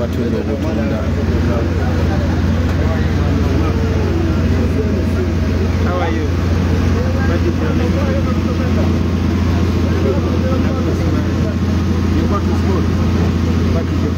abatunda obutunda. How are you? What is your name? You go to school? What is your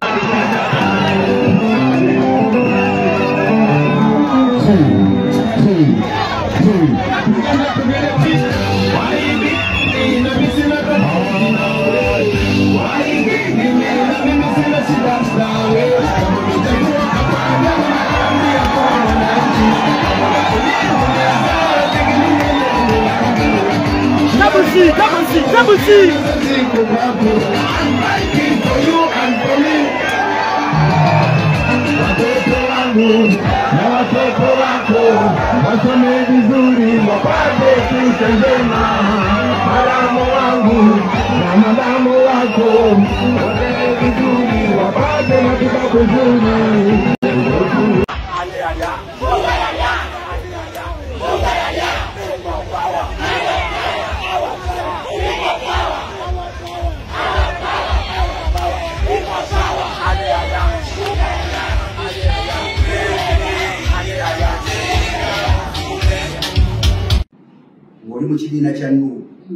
Double C! I'm fighting for you and for me. Watoto wako wasome vizuri, wapate fursa njema. Madamu wangu na madamu wako wasome vizuri, wapate matibabu nzuri. Oli mu kibiina kya Nuupu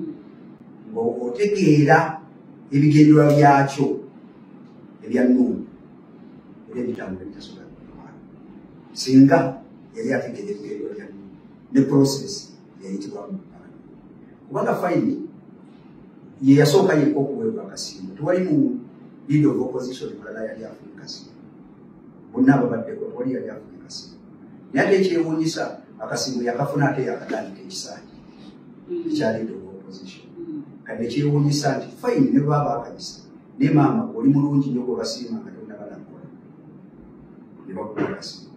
ng'otegeera ebigendererwa byakyo ebya Nuupu era ebitambula bitasobola kukwata singa yali ategeera ebigendererwa bya Nuupu ne process yayitibwamu kubanga fayini ye yasooka yekka okuweebwa akasiimo tewali mu leader of opposition mulala yali afuna akasiimo bonna ababaddeko tewali yali afuna akasiimo naye ate ekyewuunyisa akasiimo yakafuna ate yakatandika ekisaanyi ekyali leader of opposition kati ekyewuunyisa nti fayini ne baba akayisa ne maama oli mulungi nnyo gwebasiima nga tonnabanakola ne bakuwa akasiimo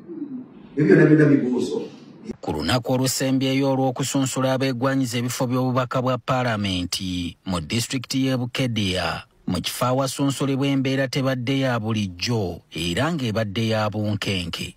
ebyo byonna byonna bibuuzo. Ku lunaku olusembyeyo olw'okusunsula abeegwanyiza ebifo by'obubaka bwa paalamenti mu disitulikiti y'e Bukedea mu kifo awasunsulibwa embeera tebadde ya bulijjo era ng'ebadde ya bunkenke.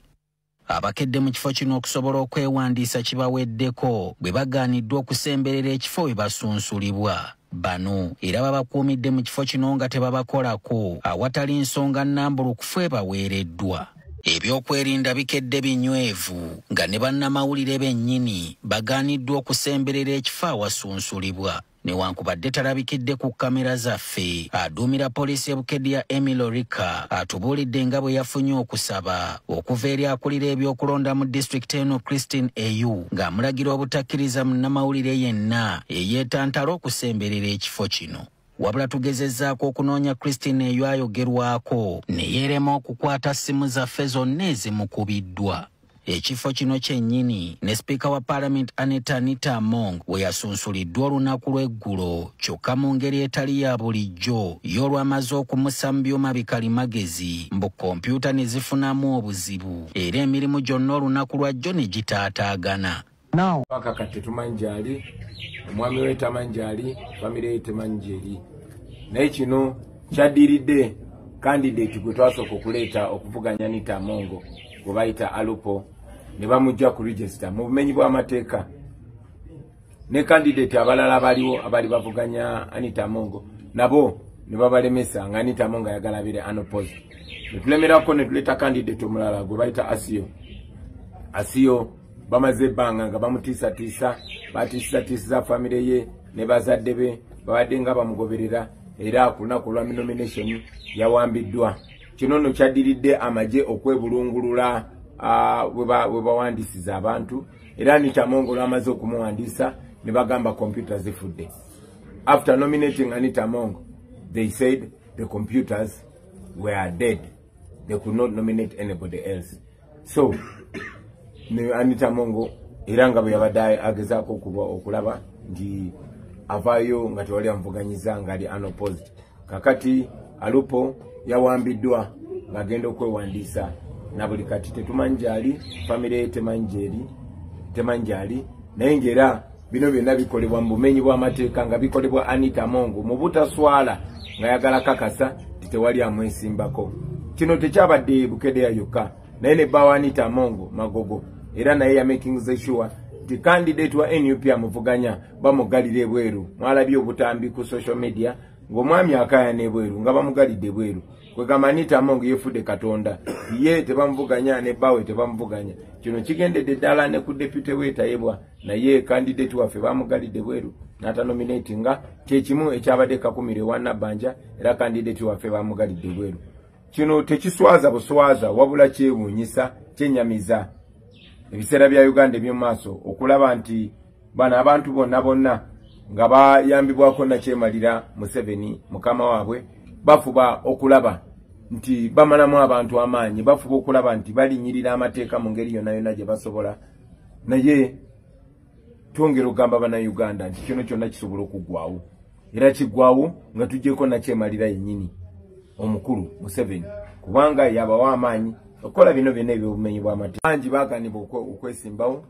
Abakedde mu kifo kino okusobola okwewandiisa kibaweddeko bwe bagaaniddwa okusemberera ekifo we basunsulibwa. Bano era babakuumidde mu kifo kino nga tebabakolako awatali nsonga nnambulukufu ebaweereddwa. Ebyokwerinda bikedde binywevu nga ne bannamawulire bennyini bagaaniddwa okusemberera ekifo awasunsulibwa. Newankubadde talabikidde ku kamera zaffe, aduumira poliisi e Bukedea Emily Rika atubuulidde nga bwe yafunye okusaba okuva eri akulira ebyokulonda mu disitulikiti eno Christine Eyu ng'amulagira obutakkiriza munnamawulire yenna eyeetantala okusemberera ekifo kino. Wabula tugezezzaako okunoonya Christine Eyu ayogerwako ne yeerema okukwata ssimu zaffe zonna ezimukubiddwa. Ekifo kino kyennyini ne Sipiika wa Paalamenti Anita Among we yasunsuliddwa olunaku lw'eggulo kyokka mu ngeri etali ya bulijjo y'olwamaze okumussa mu byuma bikalimagezi mbu kompyuta ne zifunamu obuzibu era emirimu gyonna olunaku lwajjo ne gitaataagana. Kakati tumanjali omwami we tamanjali famire ye temanjeri naye kino kyaddiridde candidate gwe twasooka okuleeta okuvuganya Anita Among gwe bayita Alupo ne bamujja ku register mu bumenyi bw'amateeka ne candidate abalala baliwo abali bavuganya Anita Among nabo ne babalemesa nga Anita Among ayagala abire unopposed ne tulemerako ne tuleeta candidate omulala gwe bayita Asiyo bamaze ebbanga nga bamutiisatiisa batiisatiisiza famire ye ne bazadde be babadde nga bamugoberera era ku lunaku lwa nomination yawambiddwa. Kino nno kyaddiridde amagye okwebulungulula we bawandiisiza abantu era Anita Among olwamaze okumuwandiisa ne bagamba kompyuta zifudde. After nominating Anita Among, they said the computers were dead. They could not nominate anybody else. So ne Anita Among era nga bwe yabadde agezaako okulaba nti avaayo nga tewali amuvuganyiza ng'ali unopposed. Kakati Alupo yawambiddwa ng'agenda okwewandiisa na buli kati tetumanjali famire ye temanjali naye ng'era bino byonna bikolebwa mu bumenyi bw'amateeka nga bikolebwa Anita Among mu butaswala ng'ayagala kakasa nti tewali amwesimbako. Kino tekyabadde Bukedea yokka naye ne bbawa Anita Among magogo era naye ya making sure nti candidate wa NUP amuvuganya bamugalira ebweru. Mwalabye obutambi ku social media ng'omwami akayana ebweru nga bamugalidde ebweru kwegamba Anita Among yefudde Katonda ye tebamuvuganya ne bawe tebamuvuganya kino kigendedde ddala ne ku deputy weetayebwa naye candidate waffe bamugalidde ebweru n'atanominatinga kyekimu ekyabadde kakumire wa Nabbanja era candidate waffe bamugalidde ebweru kino tekiswaza buswaza wabula kyewuunyisa kyenyamiza ebiseera bya Uganda eby'omu maaso okulaba nti bano abantu bonna nga bayambibwako nakyemalira Museveni mukama waabwe bafuba okulaba nti bamalamu abantu amaanyi bafuba okulaba nti balinyirira amateeka mu ngeri yonna gye basobola naye twongera okugamba bana Uganda nti kino kyonna kisobola okuggwaawo era kiggwaawo nga tujjeko nakyemalira yennyini omukulu Museveni kubanga yabawa amaanyi okola bino byonna eby'obumenyi bw'amateeka bangi baaganibwa okwesimbawo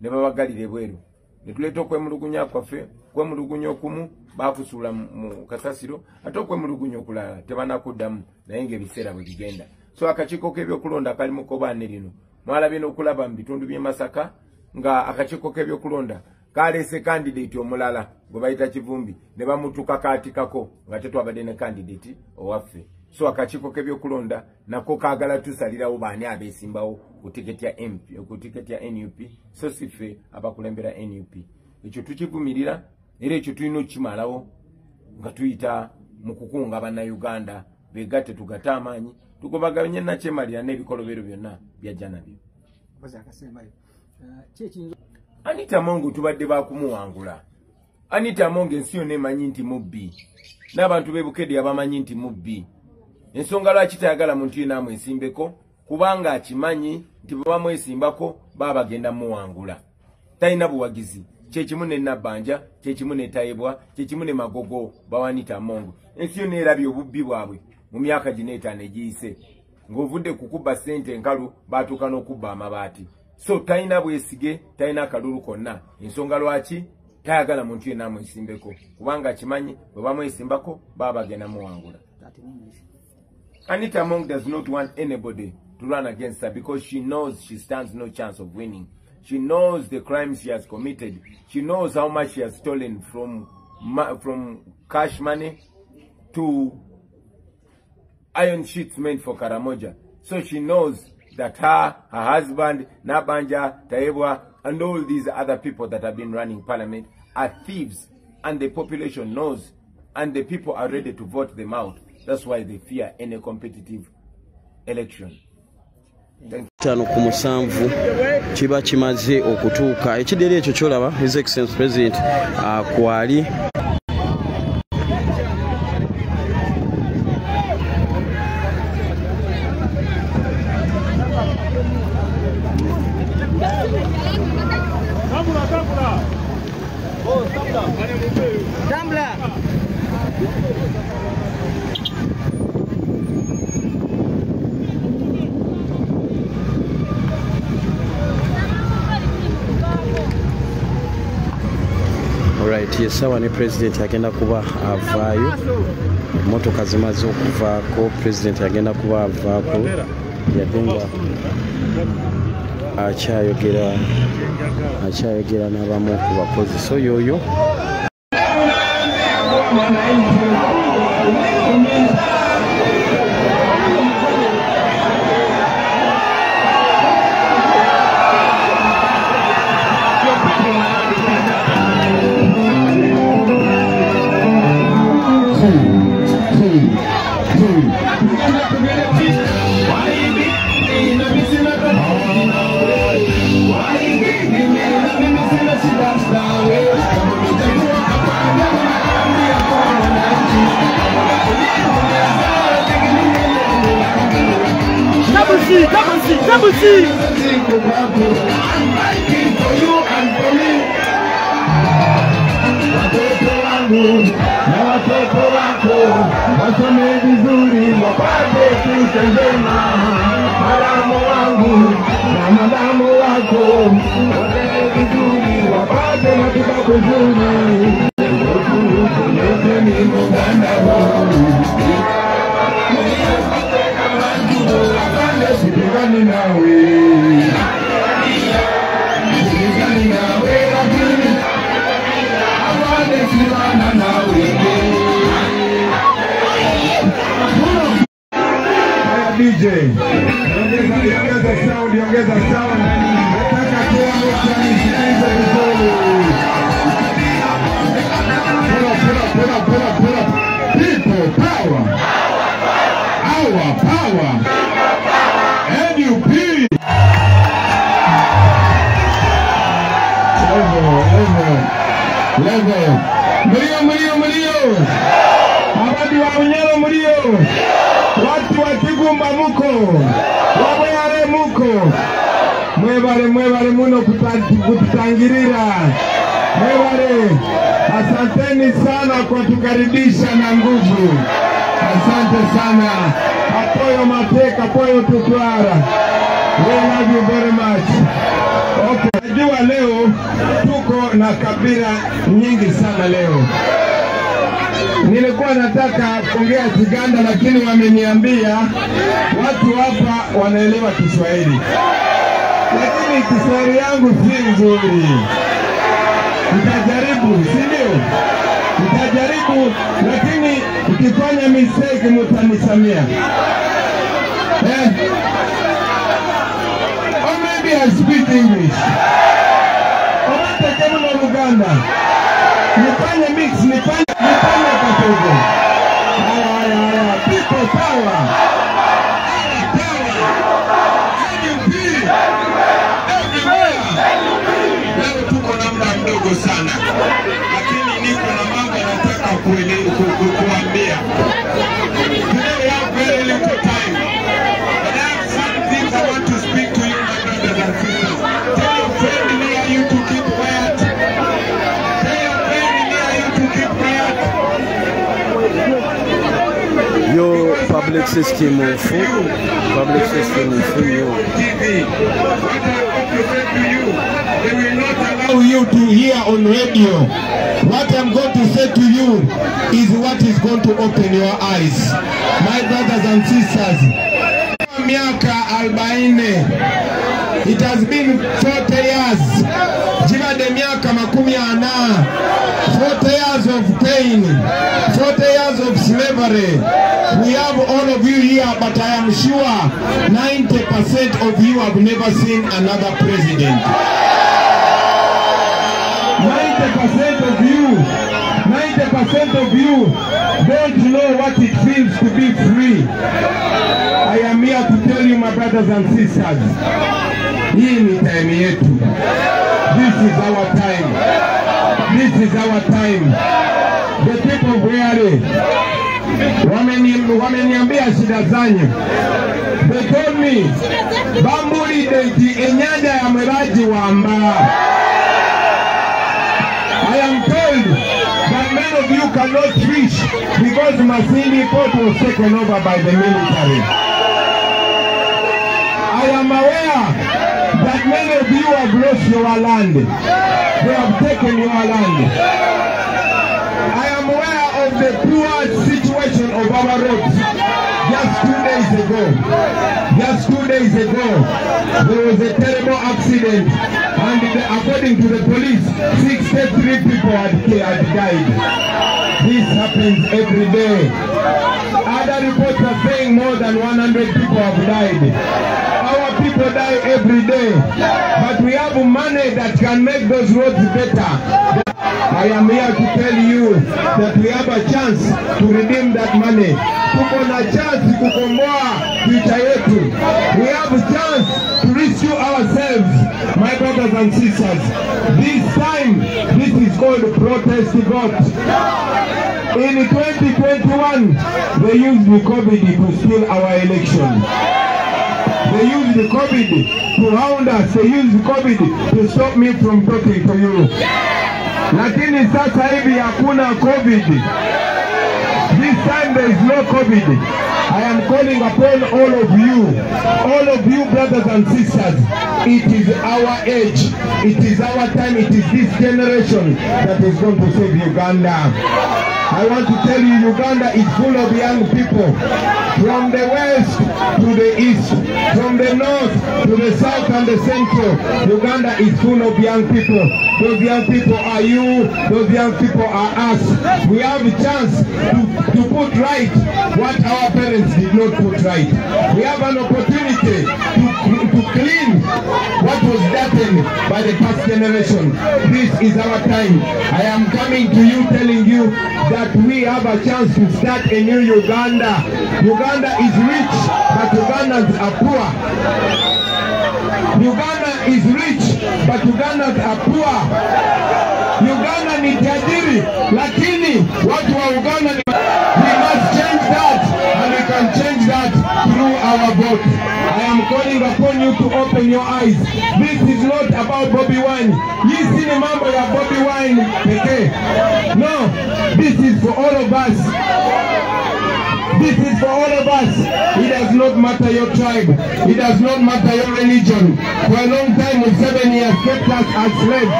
ne babagalira ebweru ne tuleeta okwemulugunya kwaffe kwemulugunya okumu baakusuula mu kasasiro ate okwemulugunya okulala tebanakuddamu naye ng'ebiseera bwe bigenda so akakiiko k'ebyokulonda kali mu kkobaane lino mwalabye n'okulaba mu bitundu by'e Masaka nga akakiiko k'ebyokulonda kaleese candidate omulala gwe bayita Kivumbi ne bamutuka kaatikako nga tetwabadde ne candidate owaffe so akakiiko k'ebyokulonda nako kaagala tusalirawo baani abeesimbawo ku tiketi ya MP ku tiketi ya NUP so siffe abakulembera NUP ekyo tukivumirira era ekyo tulina okukimalawo nga tuyita mu kukunga bannayuganda begatte tugatte amaanyi tugobaganye nakyemalira n'ebikolobero byonna byajja nabyo. Anita Among tubadde bakumuwangula. Anita Among ensi yonna emanyi nti mubbi n'abantu b'e Bukedde abamanyi nti mubbi ensonga lwaki tayagala muntu yenna amwesimbeko kubanga akimanyi nti bwe bamwesimbako baba bagenda muwangula talina buwagizi kyekimu ne Nabbanja kyekimu ne Tayebwa kyekimu ne Magogo bawa Anita Among ensi yonna erabye obubbi bwabwe mu myaka gino 5 egiyise ng'ovudde kukuba ssente enkalu baatuuka n'okubba amabaati so talina bwesige talina akalulu konna ensonga lwaki tayagala muntu yenna amwesimbeko kubanga akimanyi bwe bamwesimbako baba bagenda muwangula. Anita Among does not want anybody to run against her because she knows she stands no chance of winning. She knows the crimes she has committed. She knows how much she has stolen from cash money to iron sheets meant for Karamoja. So she knows that her husband, Nabbanja, Tayebwa, and all these other people that have been running parliament are thieves. And the population knows. And the people are ready to vote them out. That's why they fear any competitive election. Tano ku musanvu kiba kimaze okutuuka ekidere ekyo kyolaba His Excellency President kwali yesawa ne president agenda kuba avaayo motoka zimaze okuvaako president agenda kuba avaako yadenga akyayogera n'abamu ku bakozi so yoyo Double C. DJ. Ongeza sound. Nataka kila mtu anisikilize vizuri. Pull up. People power. Our power. NUP. Level. Mlio. Abadi wa Munyoro mlio. Watu wa Kigumba muko. Wabware muko. Mwebare muno kututangirira. Mwebare. Asanteni sana kwa tukaribisha na nguvu. Asante sana. Apoyo mateka, apoyo tutuara. We love you very much. Okay. Najua leo tuko na kabila nyingi sana leo. Nilikuwa nataka kuongea Kiganda lakini wameniambia watu hapa wanaelewa Kiswahili. Lakini Kiswahili yangu si nzuri. Nitajaribu, si ndio? Nitajaribu lakini ukifanya mistake mtanisamia. Or maybe I speak English. Or kama na Uganda. Nifanye mix, nifanye katogo. Haya, people power. NUP. Everywhere. Leo tuko na muda mdogo sana. Lakini niko na mambo nataka kuambia. Today we have very little time. But I have some things I want to speak to you, my brothers and sisters. Tell your friend near you to keep quiet. Your public system of you. What I want to say to you, they will not allow you to hear on radio. What I'm going to say to you is what is going to open your eyes. My brothers and sisters, miaka 40. It has been 40 years. Jiva de miaka makumi ana. 40 years of pain. 40 years of slavery. We have all of you here, but I am sure 90% of you have never seen another president. 90% of you don't know what it feels to be free. I am here to tell you, my brothers and sisters, hii ni time yetu. This is our time. This is our time. The people of Bware wameniambia shida zanyu. They told me Bamburi deti enyanja ya meraji wamba. I am told that many of you cannot fish because Masindi Port was taken over by the military. I am aware that many of you have lost your land. They have taken your land. I am aware of the poor situation of our roads. Just 2 days ago, there was a terrible accident, and according to the police, 63 people had died. This happens every day. Other reports are saying more than 100 people have died. Our people die every day, but we have money that can make those roads better. I am here to tell you that we have a chance to redeem that money. Tuko na chance kukomboa future yetu. We have a chance to rescue ourselves, my brothers and sisters. This time, this is called protest vote. In 2021, they used the COVID to steal our election. They used the COVID to hound us. They used the COVID to stop me from talking to you. Lakini sasa hivi hakuna COVID. This time there is no COVID. I am calling upon all of you brothers and sisters. It is our age. It is our time. It is this generation that is going to save Uganda. I want to tell you, Uganda is full of young people. From the west to the east, from the north to the south and the central, Uganda is full of young people. Those young people are you, those young people are us. We have a chance to put right what our parents did not put right. We have an opportunity to clean what was dirty by the past generation. This is our time. I am coming to you telling you that we have a chance to start a new Uganda. Uganda is rich, but Ugandans are poor. Uganda is rich, but Ugandans are poor. Uganda ni tajiri, lakini watu wa Uganda ni... We must change that, and we can change that through our vote. I am calling upon you to open your eyes. This is not about Bobby Wine. You see the mambo ya Bobby Wine, okay? No, this is for all of us. This is for all of us. It does not matter your tribe. It does not matter your religion. For a long time, 7 years, kept us as slaves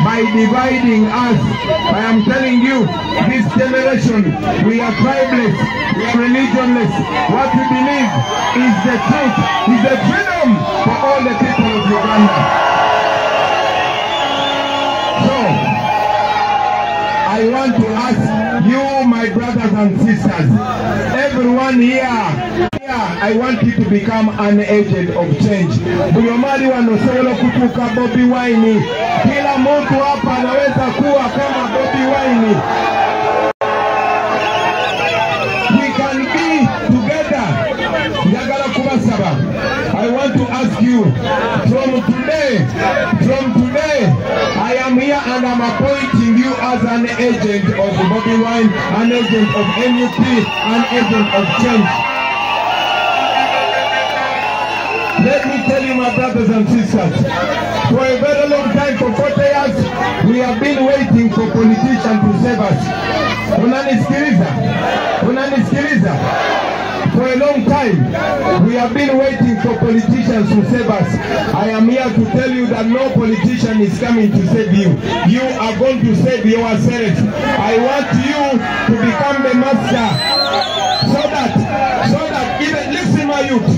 by dividing us. I am telling you, this generation, we are tribeless, we are religionless. What we believe is the truth, is the freedom for all the people of Uganda. So, I want to ask you, my brothers and sisters, everyone here, I want you to become an agent of change. Buyomari wanosolo kutuka Bobby Wine. Kila mtu hapa anaweza kuwa kama Bobby Wine. We can be together. Yagala kubasaba. I want to ask you, from today, I am here and I'm appointing you as an agent of Bobby Wine, an agent of NUP, an agent of change. Let me tell you, my brothers and sisters, for a very long time, for 40 years, we have been waiting for politicians to save us. Unanisikiliza? For a long time, we have been waiting for politicians to save us. I am here to tell you that no politician is coming to save you. You are going to save yourself. I want you to become the master, so that even, listen my youth,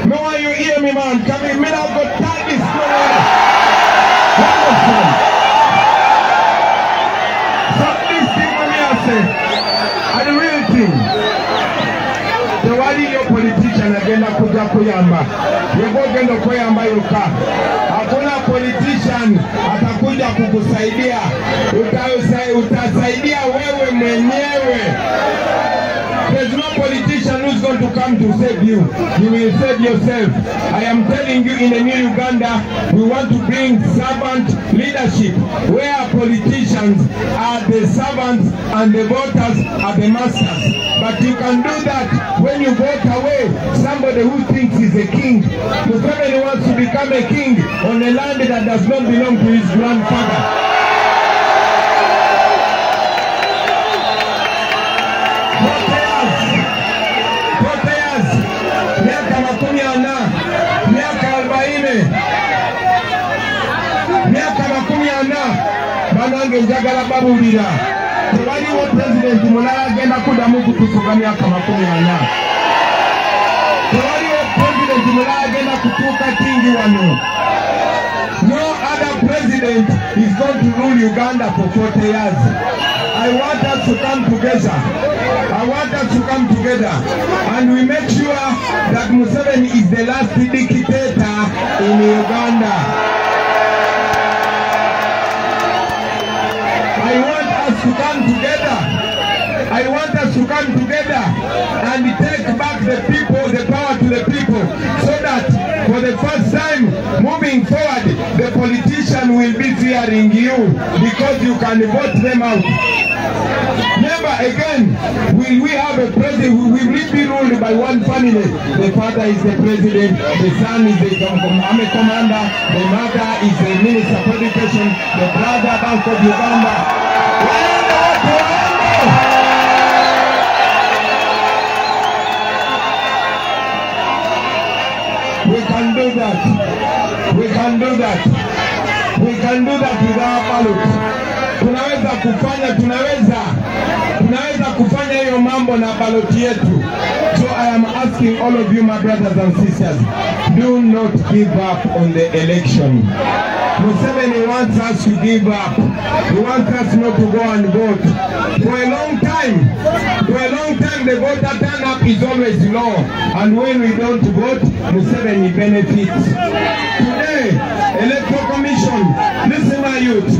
no one you hear me, man, coming, me now got time this so this thing when me I say, are the real thing. The wali yo politician agenda kuja kuyamba. Yego gendo kuyamba yuka. Hakuna politician atakuja kukusaidia. Utasaidia wewe mwenyewe. There's no politician who's going to come to save you. You will save yourself. I am telling you, in the new Uganda, we want to bring servant leadership, where politicians are the servants and the voters are the masters. But you can do that when you vote away somebody who thinks he's a king. Museveni wants to become a king on a land that does not belong to his grandfather. Njagala babulira tewaliwo president mulala agenda kuddamu kutuuka myaka 40. Tewaliwo president mulala agenda kutuuka kingi wano. No other president is going to rule Uganda for 40 years. I want us to come together. I want us to come together and we make sure that Museveni is the last dictator in Uganda. I want us to come together. I want us to come together and take back the people, the power to the people, so that for the first time moving forward, the politician will be fearing you because you can vote them out. Never again will we have a president who will be ruled by one family. The father is the president, the son is the army commander, the mother is the minister of education, the brother Bank of Uganda. We can do that. We can do that. We can do that with our ballot. Tunaweza kufanya hiyo mambo na ballot yetu. So I am asking all of you, my brothers and sisters, do not give up on the election. Museveni wants us to give up. He wants us not to go and vote. For a long time, the voter turn-up is always low. And when we don't vote, Museveni benefits. Today, Electoral Commission, listen my youth,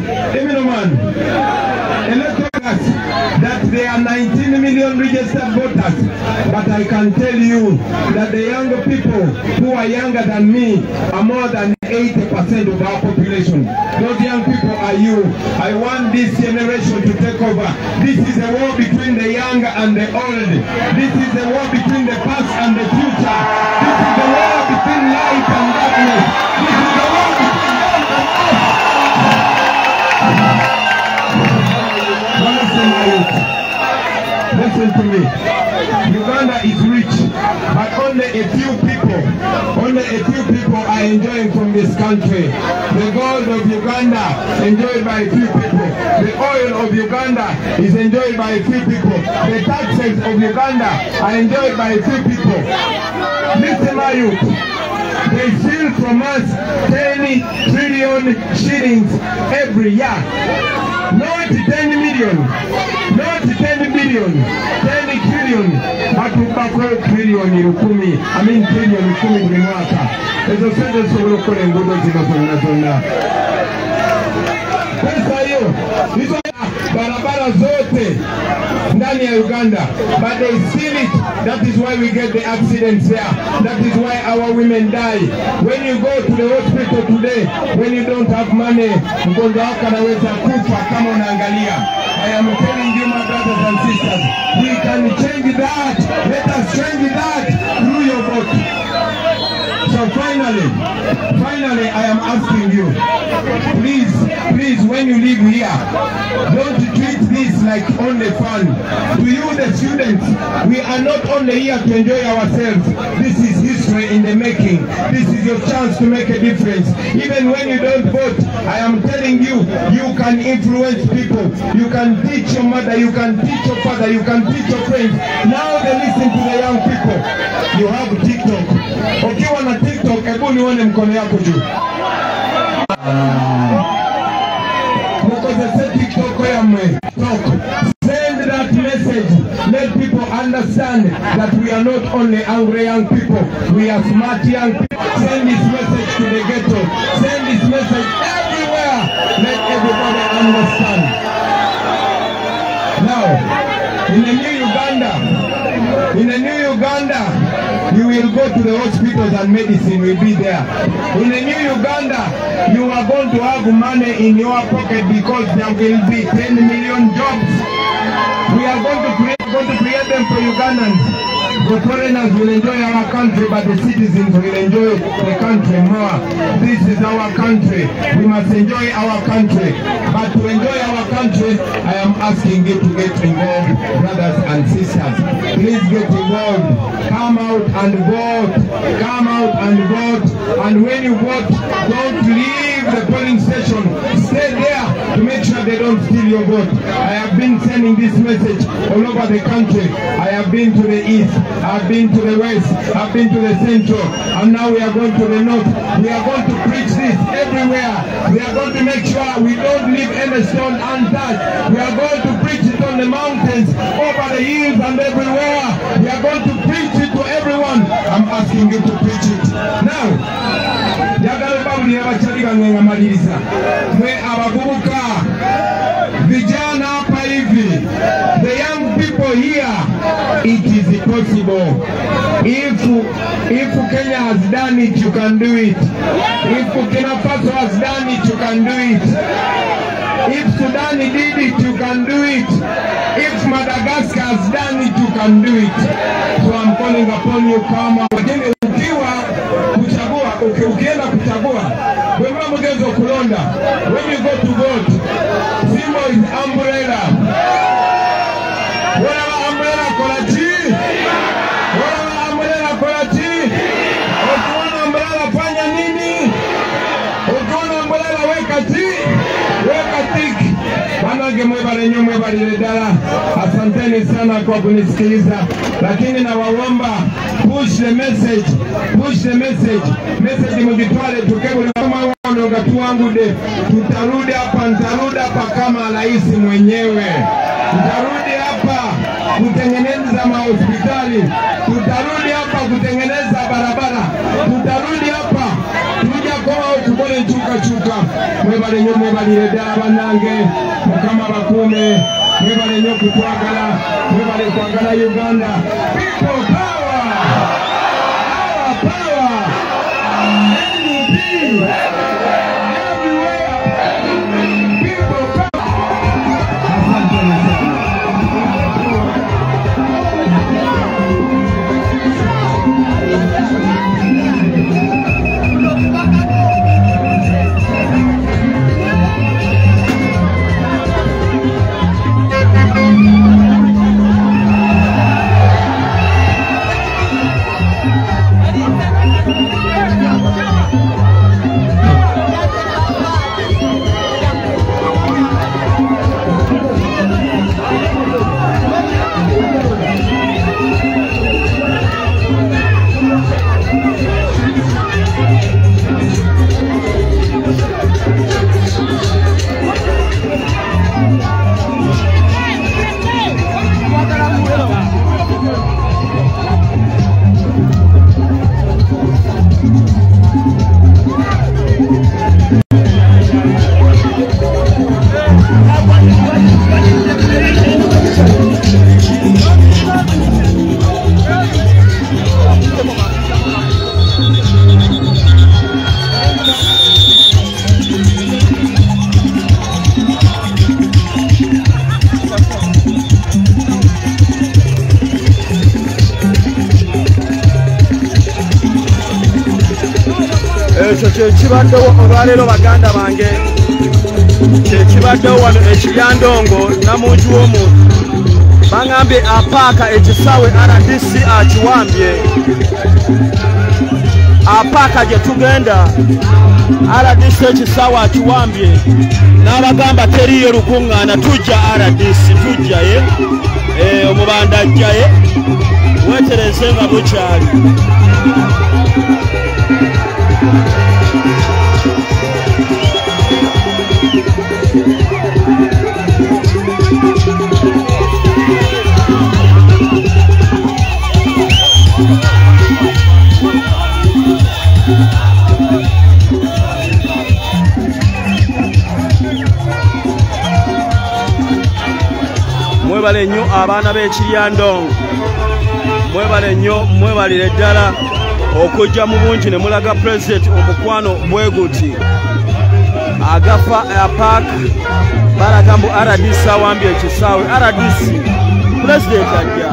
Electoral that there are 19 million registered voters, but I can tell you that the younger people who are younger than me are more than 80% of our population. Those young people are you. I want this generation to take over. This is a war between the young and the old. This is a war between the past and the future. This is a war between light and darkness. This is a war between them and us. Listen to me. Uganda is rich, but only a few people are enjoying from this country. The gold of Uganda enjoyed by a few people. The oil of Uganda is enjoyed by a few people. The taxes of Uganda are enjoyed by a few people. Listen, my youth. They steal from us 10 trillion shillings every year. Not 10 million, not 10 billion, 10 trillion. Hatupakwe trillion irukumi, trillion ikumi buli mwaka. Ezo sente zisobola okukola enguudo zino zonna. Pesa hiyo, hizo barabara zote ndani ya Uganda, but they steal it. That is why we get the accidents there. That is why our women die. When you go to the hospital today, when you don't have money, mgonjwa wako anaweza kufa kama unaangalia. I am telling you, my brothers and sisters, we can change that. Let us change that through your vote. So finally, I am asking you, please, when you leave here, don't treat this like only fun. To you, the students, we are not only here to enjoy ourselves. This is history in the making. This is your chance to make a difference. Even when you don't vote, I am telling you, you can influence people. You can teach your mother, you can teach your father, you can teach your friends. Now they listen to the young people. You have TikTok. Ukiwa na TikTok, hebu nione mkono yako juu. Send that message. Let people understand that we are not only angry young people, we are smart young people. Send this message to the ghetto. Send this message everywhere. Let everybody understand. Now, in the new Uganda, you will go to the hospitals and medicine will be there. In the new Uganda, you are going to have money in your pocket because there will be 10 million jobs. We are going to create them for Ugandans. The foreigners will enjoy our country, but the citizens will enjoy the country more. This is our country. We must enjoy our country. But to enjoy our country, I am asking you to get involved, brothers and sisters. Please get involved. Come out and vote. Come out and vote. And when you vote, don't leave the polling station. Stay there to make sure they don't steal your vote. I have been sending this message all over the country. I have been to the east. I've been to the west, I've been to the central, and now we are going to the north. We are going to preach this everywhere. We are going to make sure we don't leave any stone untouched. We are going to preach it on the mountains, over the hills and everywhere. We are going to preach it to everyone. I'm asking you to preach it. Now, vijana hapa hivi, the young people here, it is possible. If Kenya has done it, you can do it. If Burkina Faso has done it, you can do it. If Sudan did it, you can do it. If Madagascar has done it, you can do it. So I'm calling upon you, come out. Ukienda kuchagua, when you go to vote, symbol is umbrella. Whatever umbrella Kolachi, ukiona umbrella fanya nini? Ukiona umbrella weka tik. Wanage mwebale dala. Asante. Asanteni sana kwa kunisikiliza, lakini nawaomba push the message. Message mjitwale tukebule kama watu wangu de. Tutarudi hapa kama rais mwenyewe. Tutarudi hapa kutengeneza mahospitali. Tutarudi hapa kutengeneza barabara. Tutarudi hapa tuja kwa tukole chuka. Mwebale nyo mwebale dala banange mukama bakume. Mwebale nyo kutwagala. Mwebale kwagala Uganda. People power. Power. Chibaddewo olwaleero baganda bange kyekibaddewo wano ekiryandongo namungi w'omuntu bangambye apaaka ekisaawe RDC akiwambye apaaka gye tugenda RDC ekisaawe akiwambye n'abagamba teriyo lukuŋŋaana tujja RDC tujjaye omubanda ajjaye weetereze nga bukyali mwebale nnyo abaana b'ekiryandongo mwebale nnyo mwebalire ddala okujja mu bungi ne mulaga pulezidenti omukwano bwe guti agafa apaaka balaga mbu RDC awambye ekisaawe RDC pulezidenti ajja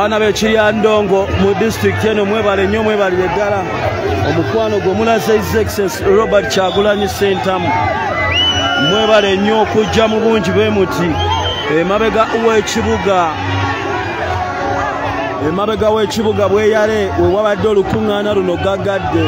Abaana b'ekirya Ndongo mu district eno mwebale nnyo mwebalire ddala omukwano gwe munaze His Excellency Robert Kyagulanyi Ssentamu mwebale nnyo okujja mu bungi bwe muti emabega w'ekibuga bweyale we wabadde olukuŋŋaana luno gaggadde.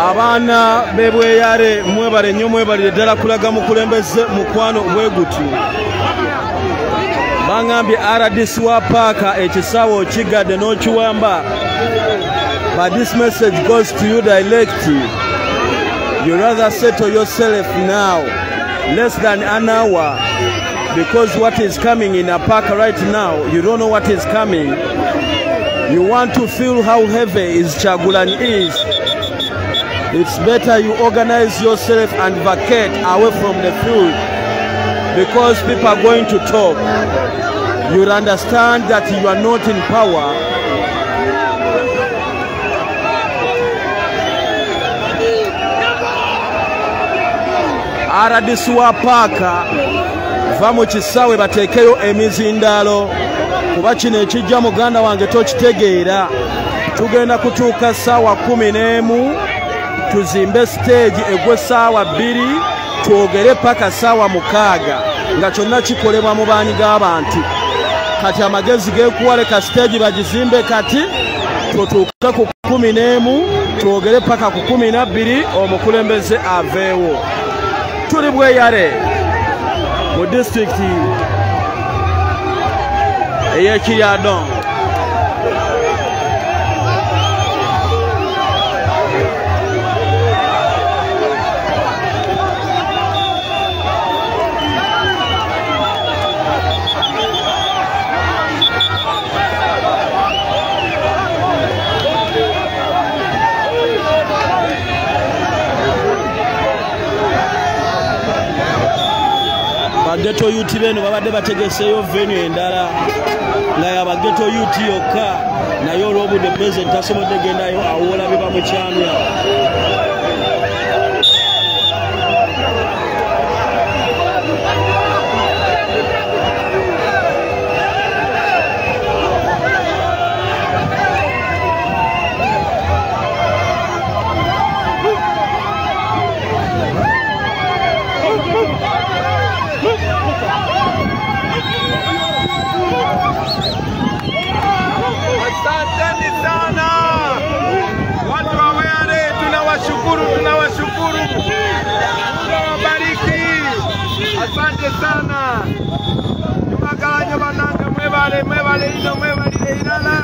Abaana b'ebweyale mwebale nnyo mwebalire ddala kulaga mukulembeze mukwano bwe guti. Bangambye RDC wa paaka ekisaawe okigadde n'okiwamba. But this message goes to you direct. You rather settle yourself now, less than an hour, because what is coming in a park right now, you don't know what is coming. You want to feel how heavy is Kyagulanyi is. It's better you organize yourself and vacate away from the field, because people are going to talk. You'll understand that you are not in power. RDC wa paaka va mu kisaawe bateekeyo emizindaalo kuba kino ekijja muganda wange tokitegeera. Tugenda kutuuka ssaawa 11 tuzimbe stage egwe ssaawa 2 twogere paka ssaawa 6 nga kyonna kikolebwa mu baani g'abantu. Kati amagezi geekuwale ka stage bagizimbe kati tutuuke ku 11 twogere paka ku 12 omukulembeze aveewo. Tuli bweyale mu district ey'ekirya Ndongo. Ghetto youth beno babadde bategeseeyo venue endala nga yaba ghetto youth yokka naye olw'obudde president tasobodde gendayo awola biba mu kyamya. Asante sana. Mwebale ino mwebale ilala.